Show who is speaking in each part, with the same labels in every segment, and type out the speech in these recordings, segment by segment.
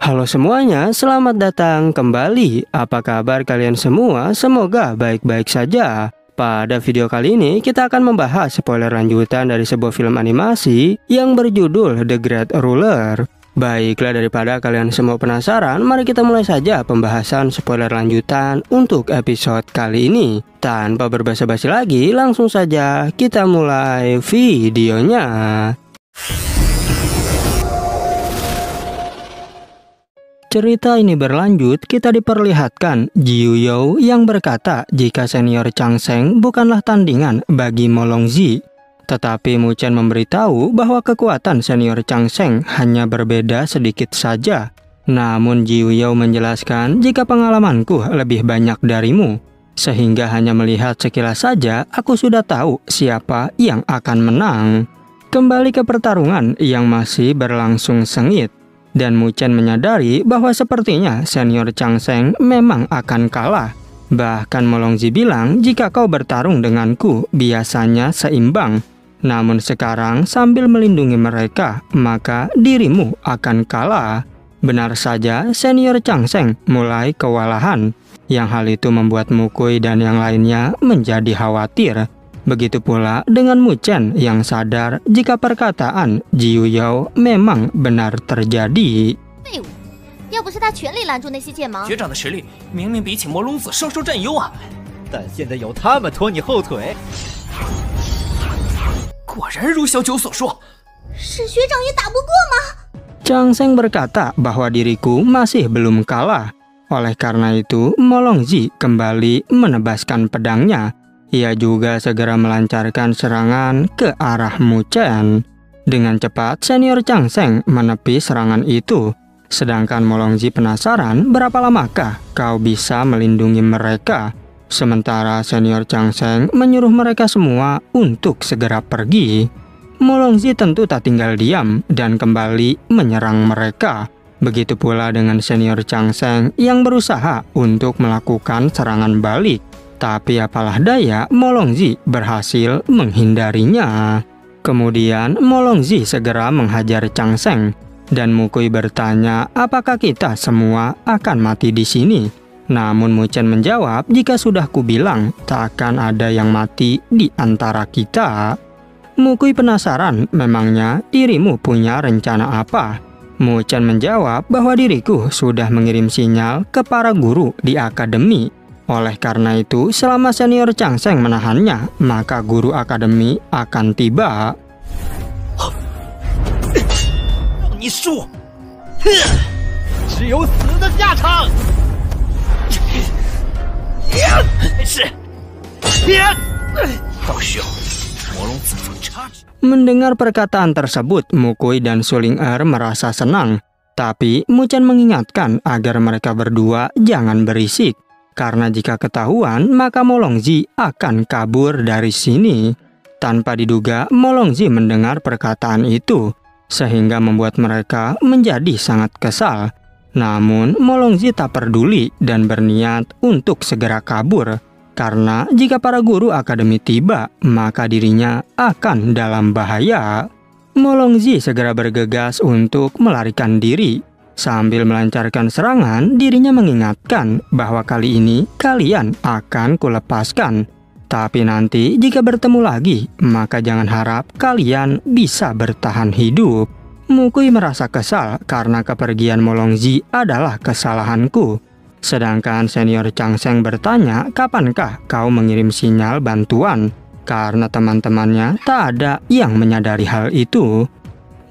Speaker 1: Halo semuanya, selamat datang kembali. Apa kabar kalian semua? Semoga baik-baik saja. Pada video kali ini kita akan membahas spoiler lanjutan dari sebuah film animasi yang berjudul The Great Ruler. Baiklah, daripada kalian semua penasaran, mari kita mulai saja pembahasan spoiler lanjutan untuk episode kali ini. Tanpa berbasa-basi lagi, langsung saja kita mulai videonya. Cerita ini berlanjut, kita diperlihatkan Jiu Yao yang berkata jika senior Chang Sheng bukanlah tandingan bagi Mo Longzi. Tetapi Mu Chen memberitahu bahwa kekuatan senior Chang Sheng hanya berbeda sedikit saja. Namun Jiu Yao menjelaskan jika pengalamanku lebih banyak darimu, sehingga hanya melihat sekilas saja aku sudah tahu siapa yang akan menang. Kembali ke pertarungan yang masih berlangsung sengit. Dan Mu Chen menyadari bahwa sepertinya senior Chang Sheng memang akan kalah. Bahkan Mo Longzi bilang jika kau bertarung denganku biasanya seimbang. Namun sekarang sambil melindungi mereka, maka dirimu akan kalah. Benar saja senior Chang Sheng mulai kewalahan. Yang hal itu membuat Mu Kui dan yang lainnya menjadi khawatir. Begitu pula dengan Mu Chen yang sadar jika perkataan Jiu Yao memang benar terjadi.
Speaker 2: 要不是他全力拦住那些剑芒，
Speaker 3: 学长的实力明明比起魔龙子稍稍占优啊！
Speaker 4: 但现在有他们拖你后腿，
Speaker 3: 果然如小九所说，
Speaker 2: 是学长也打不过吗？
Speaker 1: Chang Sheng berkata bahwa diriku masih belum kalah. Oleh karena itu, Mo Longzi kembali menebaskan pedangnya. Ia juga segera melancarkan serangan ke arah Mu Chen. Dengan cepat, senior Chang Sheng menepis serangan itu. Sedangkan Mo Longzi penasaran berapa lamakah kau bisa melindungi mereka. Sementara senior Chang Sheng menyuruh mereka semua untuk segera pergi. Mo Longzi tentu tak tinggal diam dan kembali menyerang mereka. Begitu pula dengan senior Chang Sheng yang berusaha untuk melakukan serangan balik. Tapi apalah daya, Mo Longzi berhasil menghindarinya. Kemudian Mo Longzi segera menghajar Chang Sheng. Dan Mu Kui bertanya apakah kita semua akan mati di sini. Namun Mu Chen menjawab jika sudah kubilang tak akan ada yang mati di antara kita. Mu Kui penasaran memangnya dirimu punya rencana apa. Mu Chen menjawab bahwa diriku sudah mengirim sinyal ke para guru di akademi. Oleh karena itu, selama senior Chang Sheng menahannya, maka guru akademi akan tiba.
Speaker 3: 让你输，
Speaker 4: 只有死的下场。
Speaker 3: 是，倒需要魔龙子分差距。
Speaker 1: Mendengar perkataan tersebut, Mu Kui dan Su Ling'er merasa senang. Tapi Mu Chen mengingatkan agar mereka berdua jangan berisik. Karena jika ketahuan, maka Mo Longzi akan kabur dari sini. Tanpa diduga, Mo Longzi mendengar perkataan itu, sehingga membuat mereka menjadi sangat kesal. Namun, Mo Longzi tak peduli dan berniat untuk segera kabur. Karena jika para guru akademi tiba, maka dirinya akan dalam bahaya. Mo Longzi segera bergegas untuk melarikan diri. Sambil melancarkan serangan, dirinya mengingatkan bahwa kali ini kalian akan kulepaskan. Tapi nanti jika bertemu lagi, maka jangan harap kalian bisa bertahan hidup. Mu Kui merasa kesal karena kepergian Mo Longzi adalah kesalahanku. Sedangkan senior Chang Sheng bertanya kapankah kau mengirim sinyal bantuan. Karena teman-temannya tak ada yang menyadari hal itu.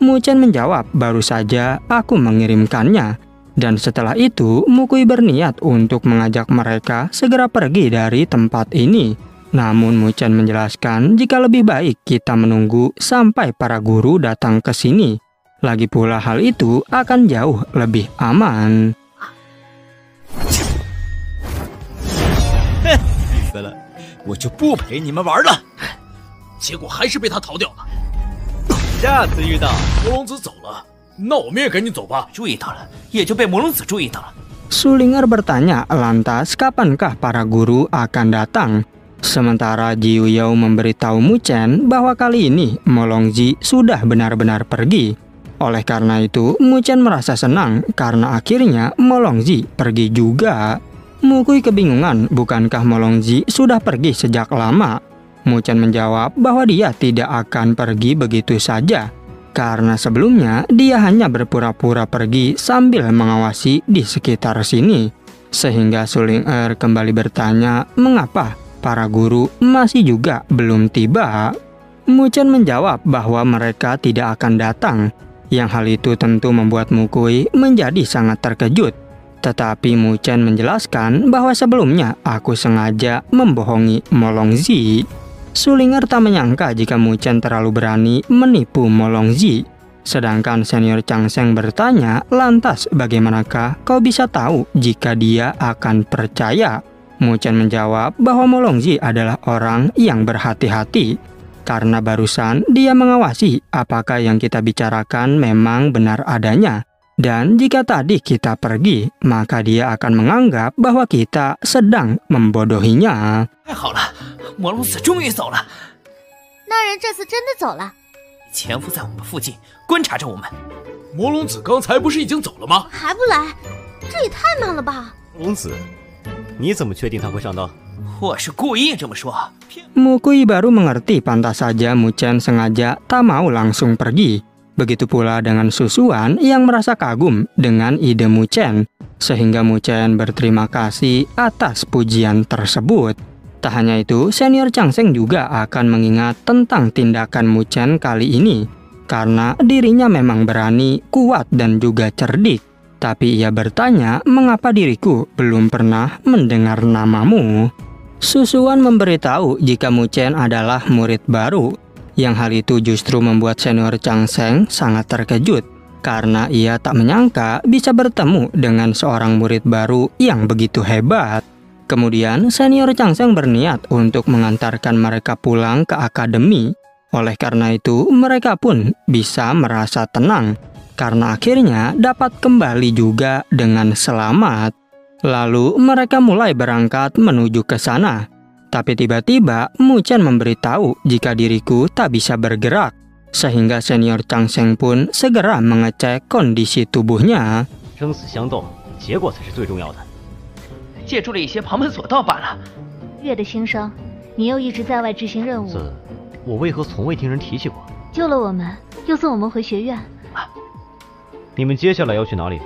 Speaker 1: Mu Chen menjawab, baru saja aku mengirimkannya. Dan setelah itu, Mu Kui berniat untuk mengajak mereka segera pergi dari tempat ini. Namun Mu Chen menjelaskan jika lebih baik kita menunggu sampai para guru datang ke sini. Lagi pula hal itu akan jauh lebih aman.
Speaker 4: 死了，我就不陪你们玩了。
Speaker 3: 结果还是被他逃掉了。
Speaker 4: 下次遇到，
Speaker 3: 魔龙子走了，那我们也赶紧走吧。注意到了，也就被魔龙子注意到了。
Speaker 1: Su Ling'er bertanya, lantas kapankah para guru akan datang? Sementara Jiu Yao memberitahu Mu Chen bahwa kali ini Mo Longzi sudah benar-benar pergi. Oleh karena itu, Mu Chen merasa senang karena akhirnya Molongzi pergi juga. Mukui kebingungan, bukankah Molongzi sudah pergi sejak lama? Mu Chen menjawab bahwa dia tidak akan pergi begitu saja, karena sebelumnya dia hanya berpura-pura pergi sambil mengawasi di sekitar sini. Sehingga Suling Er kembali bertanya mengapa para guru masih juga belum tiba. Mu Chen menjawab bahwa mereka tidak akan datang. Yang hal itu tentu membuat Mukui menjadi sangat terkejut. Tetapi Mu Chen menjelaskan bahwa sebelumnya aku sengaja membohongi Molongzi. Suling Er tak menyangka jika Mu Chen terlalu berani menipu Molongzi. Sedangkan senior Chang Sheng bertanya, lantas bagaimanakah kau bisa tahu jika dia akan percaya? Mu Chen menjawab bahwa Molongzi adalah orang yang berhati-hati. Karena barusan dia mengawasi apakah yang kita bicarakan memang benar adanya. Dan jika tadi kita pergi, maka dia akan menganggap bahwa kita sedang membodohinya.
Speaker 3: 太好了，魔龙子终于走了。
Speaker 2: 那人这次真的走了。
Speaker 3: 潜伏在我们附近，观察着我们。
Speaker 5: 魔龙子刚才不是已经走了吗？
Speaker 2: 还不来，这也太慢了吧！
Speaker 4: 龙子，你怎么确定他会上当？
Speaker 3: 我是故意这么说。
Speaker 1: Mukui baru mengerti pantas saja Mu Chen sengaja tak mau langsung pergi. Begitu pula dengan Susuan yang merasa kagum dengan ide Mu Chen, sehingga Mu Chen berterima kasih atas pujian tersebut. Tak hanya itu, senior Chang Sheng juga akan mengingat tentang tindakan Mu Chen kali ini, karena dirinya memang berani, kuat dan juga cerdik. Tapi ia bertanya, mengapa diriku belum pernah mendengar namamu? Susuan memberitahu jika Mu Chen adalah murid baru. Yang hal itu justru membuat senior Chang Sheng sangat terkejut, karena ia tak menyangka bisa bertemu dengan seorang murid baru yang begitu hebat. Kemudian senior Chang Sheng berniat untuk mengantarkan mereka pulang ke akademi. Oleh karena itu mereka pun bisa merasa tenang, karena akhirnya dapat kembali juga dengan selamat. Lalu mereka mulai berangkat menuju ke sana. Tapi tiba-tiba Mu Chen memberitahu jika diriku tak bisa bergerak. Sehingga senior Chang Sheng pun segera mengecek kondisi tubuhnya.
Speaker 6: 生死相斗，结果才是最重要的。
Speaker 3: 借助了一些旁门左道罢了。
Speaker 2: 月的新生，你又一直在外执行任务，
Speaker 6: 我为何从未听人提起过？
Speaker 2: 救了我们，又送我们回学院。
Speaker 6: 你们接下来要去哪里？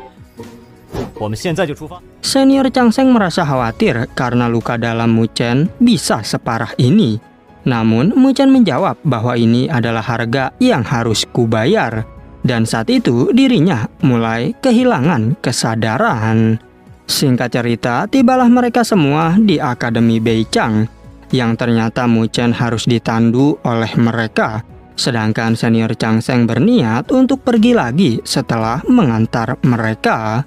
Speaker 6: 我们现在就出发。
Speaker 1: Senior Chang Sheng merasa khawatir karena luka dalam Mu Chen bisa separah ini. Namun Mu Chen menjawab bahwa ini adalah harga yang harus kubayar. Dan saat itu dirinya mulai kehilangan kesadaran. Singkat cerita, tibalah mereka semua di Akademi Beichang, yang ternyata Mu Chen harus ditandu oleh mereka. Sedangkan senior Chang Sheng berniat untuk pergi lagi setelah mengantar mereka.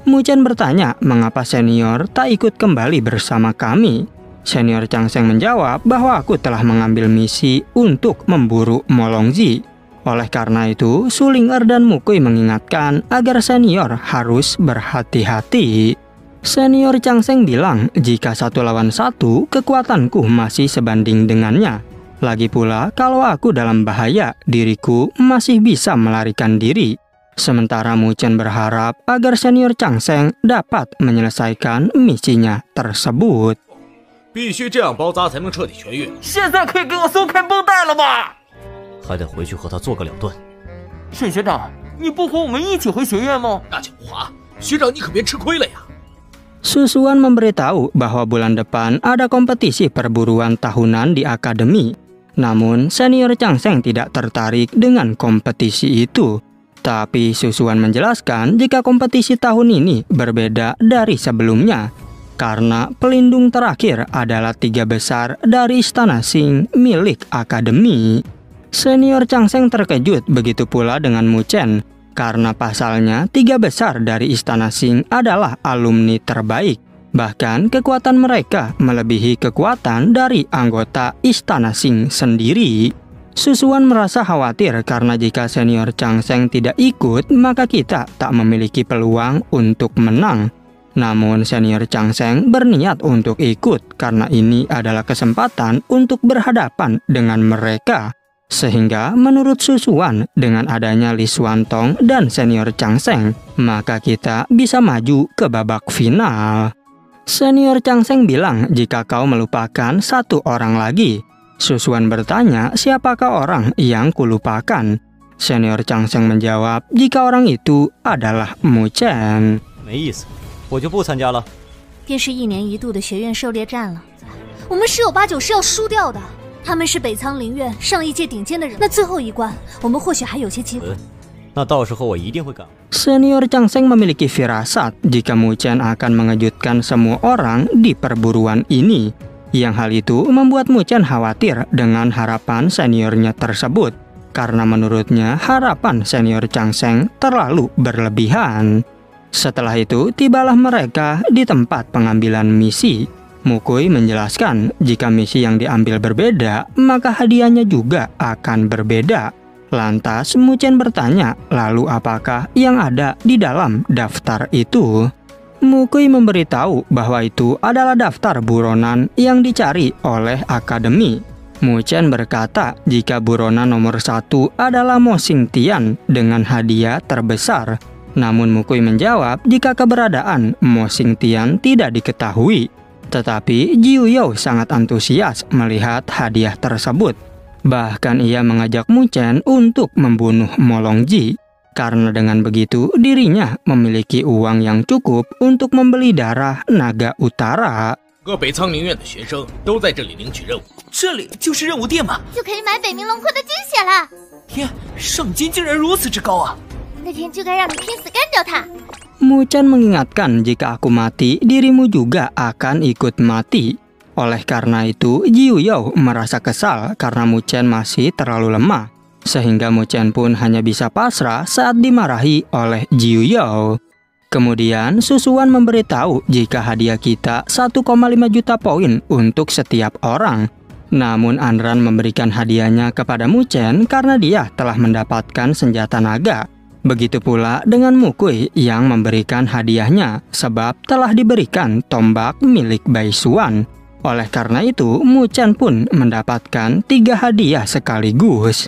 Speaker 1: Mu Chen bertanya mengapa senior tak ikut kembali bersama kami. Senior Chang Sheng menjawab bahwa aku telah mengambil misi untuk memburu Molongzi. Oleh karena itu, Suling Er dan Mukui mengingatkan agar senior harus berhati-hati. Senior Chang Sheng bilang jika 1 lawan 1, kekuatanku masih sebanding dengannya. Lagi pula, kalau aku dalam bahaya, diriku masih bisa melarikan diri. Sementara Mu Chen berharap agar senior Chang Sheng dapat menyelesaikan misinya tersebut.
Speaker 5: 必须这样包扎才能彻底痊愈。
Speaker 3: 现在可以给我松开绷带了吧？
Speaker 6: 还得回去和他做个了断。
Speaker 3: 沈学长，你不和我们一起回学院吗？
Speaker 5: 那狡猾，学长你可别吃亏了呀！
Speaker 1: Susuan memberitahu bahwa bulan depan ada kompetisi perburuan tahunan di akademi. Namun senior Chang Sheng tidak tertarik dengan kompetisi itu. Tapi Susuan menjelaskan jika kompetisi tahun ini berbeda dari sebelumnya, karena pelindung terakhir adalah 3 besar dari istana Xing milik akademi. Senior Chang Sheng terkejut, begitu pula dengan Mu Chen, karena pasalnya 3 besar dari istana Xing adalah alumni terbaik. Bahkan kekuatan mereka melebihi kekuatan dari anggota istana Xing sendiri. Susuan merasa khawatir karena jika senior Chang Sheng tidak ikut, maka kita tak memiliki peluang untuk menang. Namun senior Chang Sheng berniat untuk ikut karena ini adalah kesempatan untuk berhadapan dengan mereka. Sehingga menurut Susuan, dengan adanya Li Xuantong dan senior Chang Sheng, maka kita bisa maju ke babak final. Senior Chang Sheng bilang jika kau melupakan satu orang lagi. Susuan bertanya siapakah orang yang kulupakan. Senior Chang Sheng menjawab jika orang itu adalah Mu Chen.
Speaker 4: 没意思，我就不参加了。
Speaker 2: 便是1年1度的学院狩猎战了，我们十有八九是要输掉的。他们是北苍灵院上一届顶尖的人，那最后一关，我们或许还有些机会。
Speaker 4: 那到时候我一定会赶。
Speaker 1: Senior Chang Sheng memiliki firasat jika Mu Chen akan mengejutkan semua orang di perburuan ini. Yang hal itu membuat Mu Chen khawatir dengan harapan seniornya tersebut. Karena menurutnya harapan senior Chang Sheng terlalu berlebihan. Setelah itu tibalah mereka di tempat pengambilan misi. Mukui menjelaskan jika misi yang diambil berbeda, maka hadiahnya juga akan berbeda. Lantas Mu Chen bertanya, lalu apakah yang ada di dalam daftar itu? Mukui memberitahu bahwa itu adalah daftar buronan yang dicari oleh akademi. Mu Chen berkata jika buronan nomor 1 adalah Mo Xingtian dengan hadiah terbesar. Namun Mukui menjawab jika keberadaan Mo Xingtian tidak diketahui. Tetapi Jiu Yao sangat antusias melihat hadiah tersebut. Bahkan ia mengajak Mu Chen untuk membunuh Mo Longji. Karena dengan begitu dirinya memiliki uang yang cukup untuk membeli darah naga utara.
Speaker 5: 各北苍灵院的学生都在这里领取任务。
Speaker 3: 这里就是任务店吗？
Speaker 2: 就可以买北冥龙盔的金血了。
Speaker 3: 天，赏金竟然如此之高啊！
Speaker 2: 那天就该让你拼死干掉他。
Speaker 1: Mu Chen mengingatkan jika aku mati, dirimu juga akan ikut mati. Oleh karena itu, Jiu Yao merasa kesal karena Mu Chen masih terlalu lemah. Sehingga Mu Chen pun hanya bisa pasrah saat dimarahi oleh Jiu Yao. Kemudian Susuan memberitahu jika hadiah kita 1,5 juta poin untuk setiap orang. Namun Anran memberikan hadiahnya kepada Mu Chen karena dia telah mendapatkan senjata naga. Begitu pula dengan Mukui yang memberikan hadiahnya sebab telah diberikan tombak milik Bai Xuan. Oleh karena itu, Mu Chen pun mendapatkan 3 hadiah sekaligus.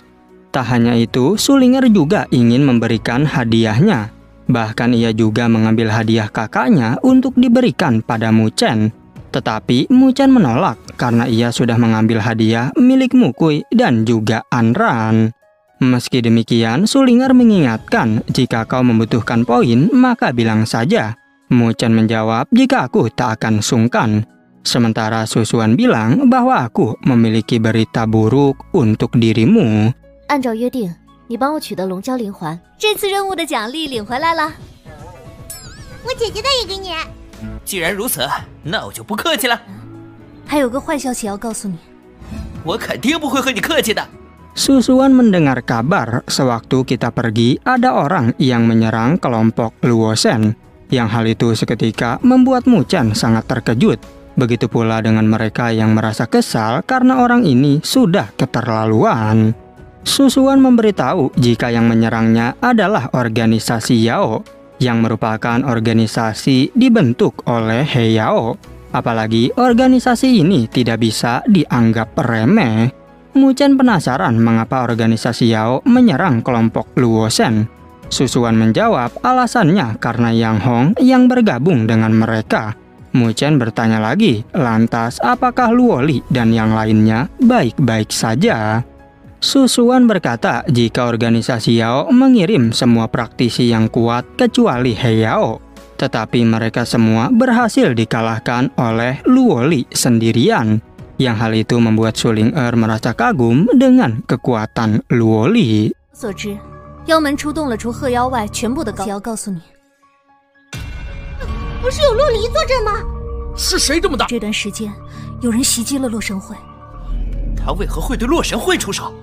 Speaker 1: Tak hanya itu, Sulinger juga ingin memberikan hadiahnya. Bahkan ia juga mengambil hadiah kakaknya untuk diberikan pada Mu Chen. Tetapi Mu Chen menolak karena ia sudah mengambil hadiah milik Mukui dan juga Anran. Meski demikian, Sulinger mengingatkan jika kau membutuhkan poin, maka bilang saja. Mu Chen menjawab jika aku tak akan sungkan. Sementara Susuan bilang bahwa aku memiliki berita buruk untuk dirimu.
Speaker 2: 按照约定，你帮我取得龙蛟灵环，这次任务的奖励领回来了。我姐姐的也给你。
Speaker 3: 既然如此，那我就不客气了。
Speaker 2: 还有个坏消息要告诉你，
Speaker 3: 我肯定不会和你客气的。
Speaker 1: Susuan mendengar kabar sewaktu kita pergi ada orang yang menyerang kelompok Luosen. Yang hal itu seketika membuat Mu Chen sangat terkejut. Begitu pula dengan mereka yang merasa kesal karena orang ini sudah keterlaluan. Susuan memberitahu jika yang menyerangnya adalah organisasi Yao, yang merupakan organisasi dibentuk oleh He Yao. Apalagi organisasi ini tidak bisa dianggap remeh. Mu Chen penasaran mengapa organisasi Yao menyerang kelompok Luosen. Susuan menjawab alasannya karena Yang Hong yang bergabung dengan mereka. Mu Chen bertanya lagi, lantas apakah Luoli dan yang lainnya baik-baik saja? Susuan berkata jika organisasi Yao mengirim semua praktisi yang kuat kecuali He Yao. Tetapi mereka semua berhasil dikalahkan oleh Luoli sendirian. Yang hal itu membuat Sulinger merasa kagum dengan kekuatan Luoli.
Speaker 2: 所知，妖门出动了除鹤妖外全部的高。要告诉你，不是有洛离坐镇吗？
Speaker 5: 是谁这么大？
Speaker 2: 这段时间有人袭击了洛神会。
Speaker 3: 他为何会对洛神会出手？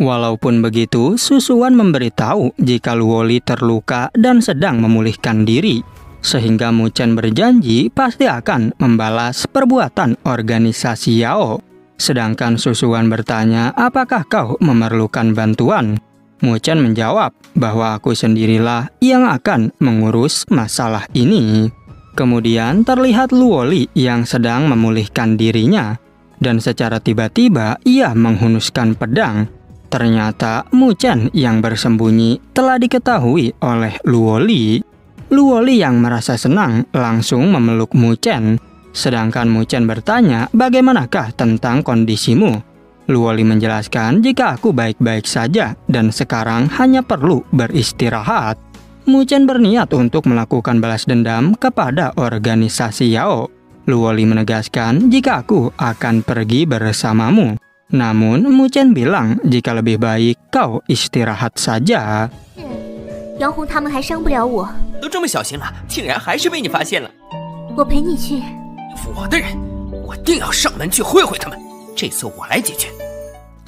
Speaker 1: Walaupun begitu, Susuan memberitahu jika Luoli terluka dan sedang memulihkan diri. Sehingga Mu Chen berjanji pasti akan membalas perbuatan organisasi Yao. Sedangkan Susuan bertanya apakah kau memerlukan bantuan. Mu Chen menjawab bahwa aku sendirilah yang akan mengurus masalah ini. Kemudian terlihat Luoli yang sedang memulihkan dirinya. Dan secara tiba-tiba ia menghunuskan pedang. Ternyata Mu Chen yang bersembunyi telah diketahui oleh Luo Li. Luo Li yang merasa senang langsung memeluk Mu Chen. Sedangkan Mu Chen bertanya, bagaimanakah tentang kondisimu? Luo Li menjelaskan jika aku baik-baik saja dan sekarang hanya perlu beristirahat. Mu Chen berniat untuk melakukan balas dendam kepada organisasi Yao. Luo Li menegaskan jika aku akan pergi bersamamu. Namun Mu Chen bilang jika lebih baik kau istirahat saja.
Speaker 2: 杨红他们还伤不了我，
Speaker 3: 都这么小心了，竟然还是被你发现了。
Speaker 2: 我陪你去。
Speaker 3: 我的人，我定要上门去会会他们。这次我来解决。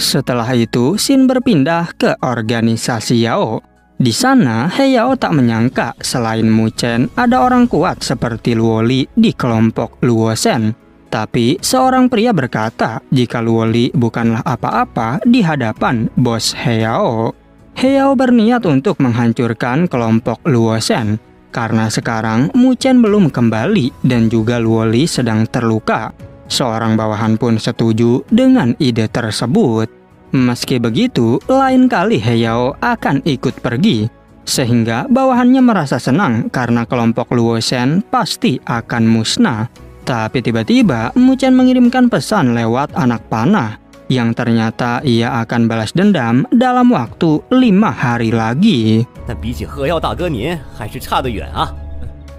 Speaker 1: Setelah itu, Xin berpindah ke organisasi Yao. Di sana, He Yao tak menyangka selain Mu Chen ada orang kuat seperti Luo Li di kelompok Luo Shen. Tapi seorang pria berkata jika Luo Li bukanlah apa-apa di hadapan bos He Yao. He Yao berniat untuk menghancurkan kelompok Luo Shen. Karena sekarang Mu Chen belum kembali dan juga Luo Li sedang terluka. Seorang bawahan pun setuju dengan ide tersebut. Meski begitu, lain kali He Yao akan ikut pergi. Sehingga bawahannya merasa senang karena kelompok Luo Shen pasti akan musnah. Tapi tiba-tiba Mu Chen mengirimkan pesan lewat anak panah. Yang ternyata ia akan balas dendam dalam waktu 5 hari lagi.
Speaker 4: 但比起鹤耀大哥您，还是差得远啊！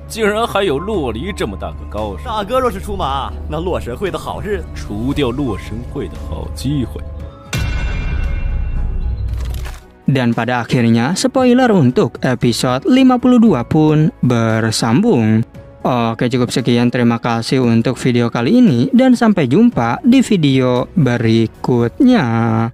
Speaker 7: 竟然还有洛离这么大个高手！
Speaker 4: 大哥若是出马，那洛神会的好日子，
Speaker 7: 除掉洛神会的好机会。
Speaker 1: Dan pada akhirnya spoiler untuk episode 52 pun bersambung. Oke, cukup sekian, terima kasih untuk video kali ini dan sampai jumpa di video berikutnya.